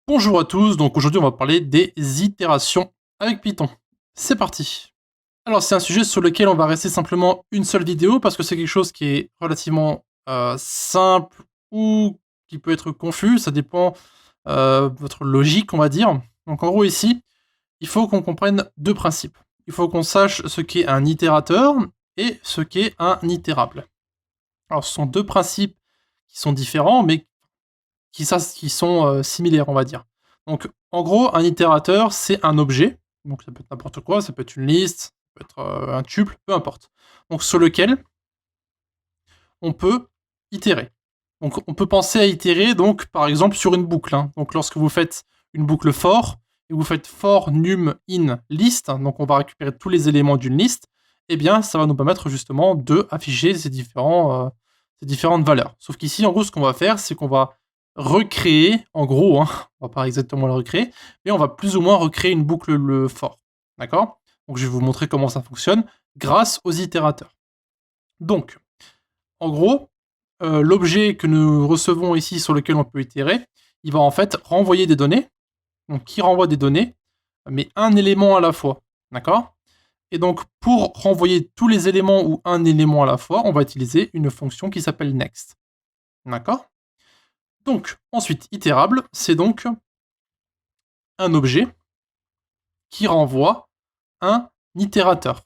Bonjour à tous, donc aujourd'hui on va parler des itérations avec Python. C'est parti. Alors c'est un sujet sur lequel on va rester simplement une seule vidéo parce que c'est quelque chose qui est relativement simple ou qui peut être confus, ça dépend de votre logique on va dire. Donc en gros ici, il faut qu'on comprenne deux principes. Il faut qu'on sache ce qu'est un itérateur et ce qu'est un itérable. Alors ce sont deux principes qui sont différents mais qui sont similaires, on va dire. Donc, en gros, un itérateur, c'est un objet, donc ça peut être n'importe quoi, ça peut être une liste, ça peut être un tuple, peu importe. Donc, sur lequel on peut itérer. Donc, on peut penser à itérer, donc, par exemple, sur une boucle. Hein. Donc, lorsque vous faites une boucle for, et vous faites for num in list, donc on va récupérer tous les éléments d'une liste, eh bien, ça va nous permettre justement de afficher ces différentes valeurs. Sauf qu'ici, en gros, ce qu'on va faire, c'est qu'on va recréer, en gros, hein, on va pas exactement le recréer, mais on va plus ou moins recréer une boucle le for. D'accord? Donc je vais vous montrer comment ça fonctionne grâce aux itérateurs. Donc, en gros, l'objet que nous recevons ici sur lequel on peut itérer, il va en fait renvoyer des données. Donc qui renvoie des données, mais un élément à la fois. D'accord? Et donc pour renvoyer tous les éléments ou un élément à la fois, on va utiliser une fonction qui s'appelle next. D'accord? Donc, ensuite, itérable, c'est donc un objet qui renvoie un itérateur.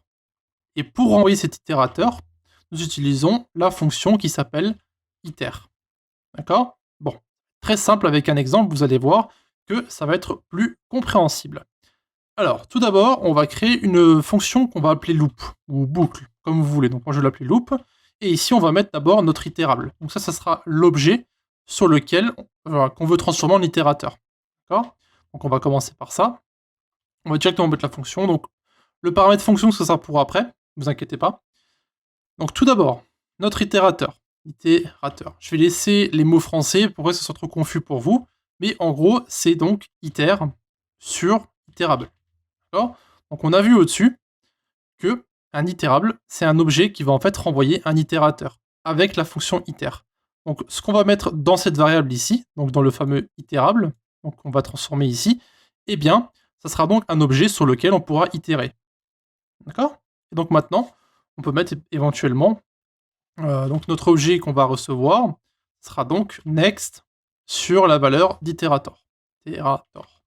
Et pour renvoyer cet itérateur, nous utilisons la fonction qui s'appelle iter. D'accord? Bon, très simple avec un exemple, vous allez voir que ça va être plus compréhensible. Alors, tout d'abord, on va créer une fonction qu'on va appeler loop, ou boucle, comme vous voulez. Donc moi je vais l'appeler loop, et ici on va mettre d'abord notre itérable. Donc ça sera l'objet sur lequel qu'on veut transformer en itérateur. D'accord? Donc on va commencer par ça. On va directement mettre la fonction. Donc le paramètre fonction, ça sera pour après, ne vous inquiétez pas. Donc tout d'abord, notre itérateur. Itérateur. Je vais laisser les mots français pour que ce soit trop confus pour vous. Mais en gros, c'est donc iter sur itérable. D'accord? Donc on a vu au-dessus que un itérable, c'est un objet qui va en fait renvoyer un itérateur avec la fonction iter. Donc ce qu'on va mettre dans cette variable ici, donc dans le fameux itérable, donc on va transformer ici, eh bien, ça sera donc un objet sur lequel on pourra itérer. D'accord? Et donc maintenant, on peut mettre éventuellement donc notre objet qu'on va recevoir sera donc next sur la valeur d'itérateur. Itérator.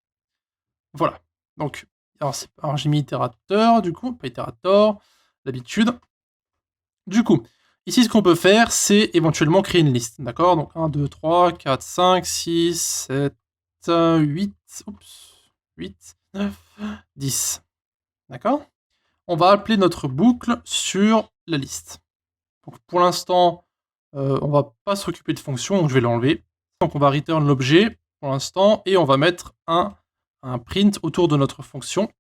Voilà. Donc, alors j'ai mis itérateur, du coup, pas itérator, d'habitude. Du coup, ici, ce qu'on peut faire, c'est éventuellement créer une liste. D'accord? Donc 1, 2, 3, 4, 5, 6, 7, 8, 8, 9, 10. D'accord? On va appeler notre boucle sur la liste. Donc pour l'instant, on va pas s'occuper de fonction, donc je vais l'enlever. Donc on va return l'objet pour l'instant, et on va mettre un print autour de notre fonction.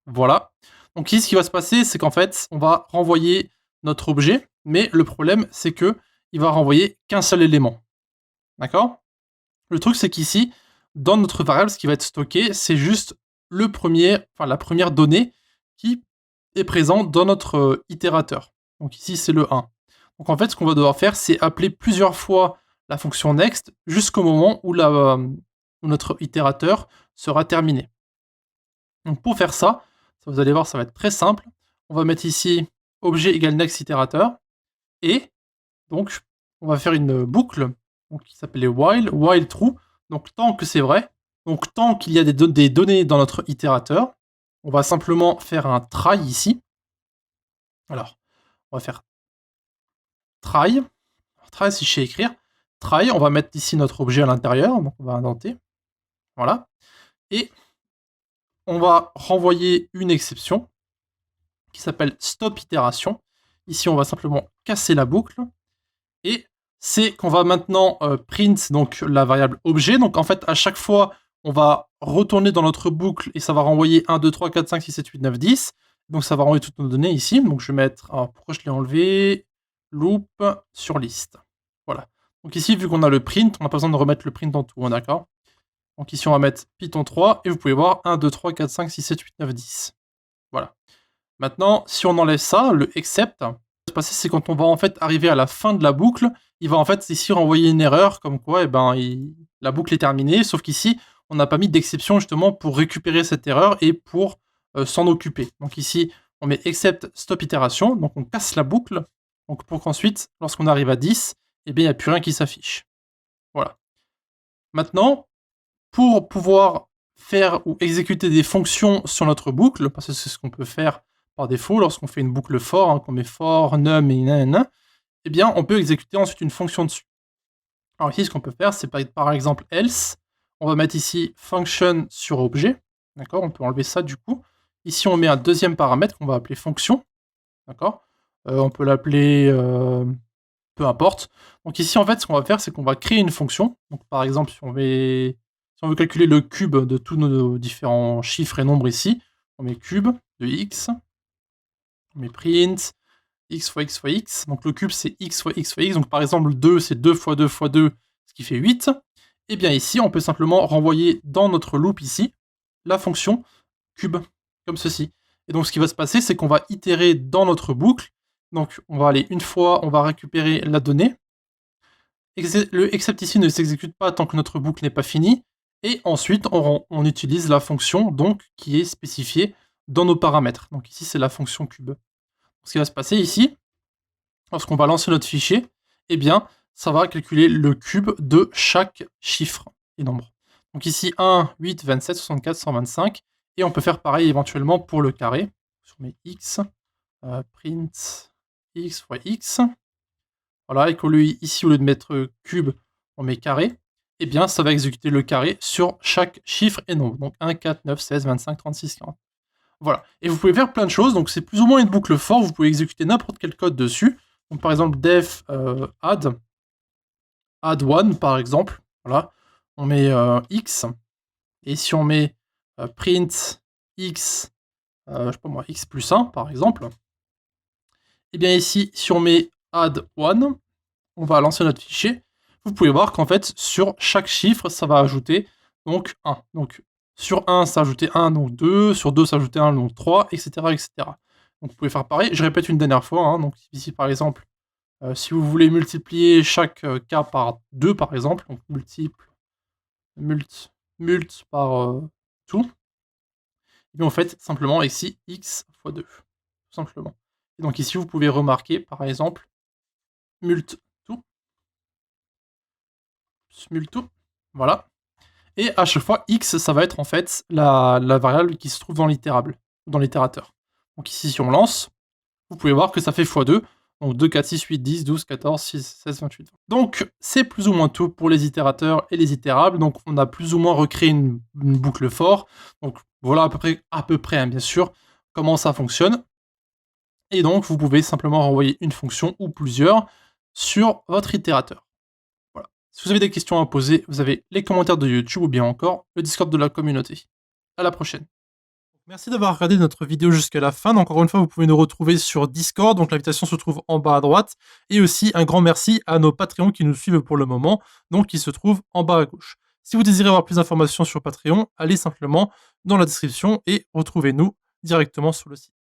Voilà. Donc ici, ce qui va se passer, c'est qu'en fait, on va renvoyer notre objet, mais le problème, c'est que il va renvoyer qu'un seul élément. D'accord? Le truc, c'est qu'ici, dans notre variable, ce qui va être stocké, c'est juste la première donnée qui est présente dans notre itérateur. Donc ici, c'est le 1. Donc en fait, ce qu'on va devoir faire, c'est appeler plusieurs fois la fonction next jusqu'au moment où notre itérateur sera terminé. Donc pour faire ça, vous allez voir, ça va être très simple. On va mettre ici objet égale next itérateur, et donc on va faire une boucle donc, qui s'appelle while true, donc tant que c'est vrai, donc tant qu'il y a des données dans notre itérateur, on va simplement faire un try ici. Alors, on va faire try, si je sais écrire, try, on va mettre ici notre objet à l'intérieur, donc on va indenter, voilà, et on va renvoyer une exception qui s'appelle stop itération. Ici, on va simplement casser la boucle, et c'est qu'on va maintenant print donc la variable objet. Donc en fait, à chaque fois, on va retourner dans notre boucle et ça va renvoyer 1, 2, 3, 4, 5, 6, 7, 8, 9, 10. Donc ça va renvoyer toutes nos données ici. Donc je vais mettre, alors pourquoi je l'ai enlevé, loop sur liste. Voilà. Donc ici, vu qu'on a le print, on n'a pas besoin de remettre le print en tout, hein, d'accord? Donc ici, on va mettre Python 3 et vous pouvez voir 1, 2, 3, 4, 5, 6, 7, 8, 9, 10. Voilà. Maintenant, si on enlève ça, le except, ce qui va se passer, c'est quand on va en fait arriver à la fin de la boucle, il va en fait ici renvoyer une erreur, comme quoi la boucle est terminée, sauf qu'ici, on n'a pas mis d'exception justement pour récupérer cette erreur et pour s'en occuper. Donc ici, on met except stop itération, donc on casse la boucle, donc pour qu'ensuite, lorsqu'on arrive à 10, eh bien, il n'y a plus rien qui s'affiche. Voilà. Maintenant, pour pouvoir faire ou exécuter des fonctions sur notre boucle, parce que c'est ce qu'on peut faire par défaut lorsqu'on fait une boucle for, qu'on met for, num et nanana, eh bien, on peut exécuter ensuite une fonction dessus. Alors ici, ce qu'on peut faire, c'est par exemple else. On va mettre ici function sur objet. D'accord? On peut enlever ça du coup. Ici, on met un deuxième paramètre qu'on va appeler fonction. D'accord? On peut l'appeler peu importe. Donc ici, en fait, ce qu'on va faire, c'est qu'on va créer une fonction. Donc par exemple, si on veut calculer le cube de tous nos différents chiffres et nombres ici, on met cube de x, on met print x fois x fois x. Donc le cube, c'est x fois x fois x. Donc par exemple, 2, c'est 2 fois 2 fois 2, ce qui fait 8. Et bien ici, on peut simplement renvoyer dans notre loop ici, la fonction cube, comme ceci. Et donc ce qui va se passer, c'est qu'on va itérer dans notre boucle. Donc on va aller une fois, on va récupérer la donnée. Le except ici ne s'exécute pas tant que notre boucle n'est pas finie. Et ensuite, on utilise la fonction donc qui est spécifiée dans nos paramètres. Donc ici, c'est la fonction cube. Ce qui va se passer ici, lorsqu'on va lancer notre fichier, eh bien, ça va calculer le cube de chaque chiffre et nombre. Donc ici, 1, 8, 27, 64, 125. Et on peut faire pareil éventuellement pour le carré. On met x, print x fois x. Voilà, et ici, au lieu de mettre cube, on met carré. Eh bien, ça va exécuter le carré sur chaque chiffre et nombre. Donc 1, 4, 9, 16, 25, 36, 40. Voilà. Et vous pouvez faire plein de choses. Donc c'est plus ou moins une boucle for. Vous pouvez exécuter n'importe quel code dessus. Donc par exemple, def add 1 par exemple. Voilà. On met x. Et si on met print x, je sais pas moi, x plus 1 par exemple. Et bien ici, si on met add 1, on va lancer notre fichier. Vous pouvez voir qu'en fait, sur chaque chiffre, ça va ajouter donc 1. Donc sur 1, ça va ajouter 1, donc 2. Sur 2, ça va ajouter 1, donc 3, etc. etc. Donc vous pouvez faire pareil. Je répète une dernière fois. Hein. Donc ici, par exemple, si vous voulez multiplier chaque cas par 2, par exemple, donc mult par tout, et bien en fait, simplement ici, x fois 2. Tout simplement. Et donc ici, vous pouvez remarquer, par exemple, mult tout. Voilà. Et à chaque fois, x, ça va être en fait la variable qui se trouve dans l'itérable, dans l'itérateur. Donc ici, si on lance, vous pouvez voir que ça fait x2. Donc 2, 4, 6, 8, 10, 12, 14, 6, 16, 28. Donc c'est plus ou moins tout pour les itérateurs et les itérables. Donc on a plus ou moins recréé une boucle for. Donc voilà à peu près hein, bien sûr, comment ça fonctionne. Et donc vous pouvez simplement renvoyer une fonction ou plusieurs sur votre itérateur. Si vous avez des questions à poser, vous avez les commentaires de YouTube ou bien encore le Discord de la communauté. À la prochaine. Merci d'avoir regardé notre vidéo jusqu'à la fin. Encore une fois, vous pouvez nous retrouver sur Discord, donc l'invitation se trouve en bas à droite. Et aussi un grand merci à nos Patreons qui nous suivent pour le moment, donc qui se trouvent en bas à gauche. Si vous désirez avoir plus d'informations sur Patreon, allez simplement dans la description et retrouvez-nous directement sur le site.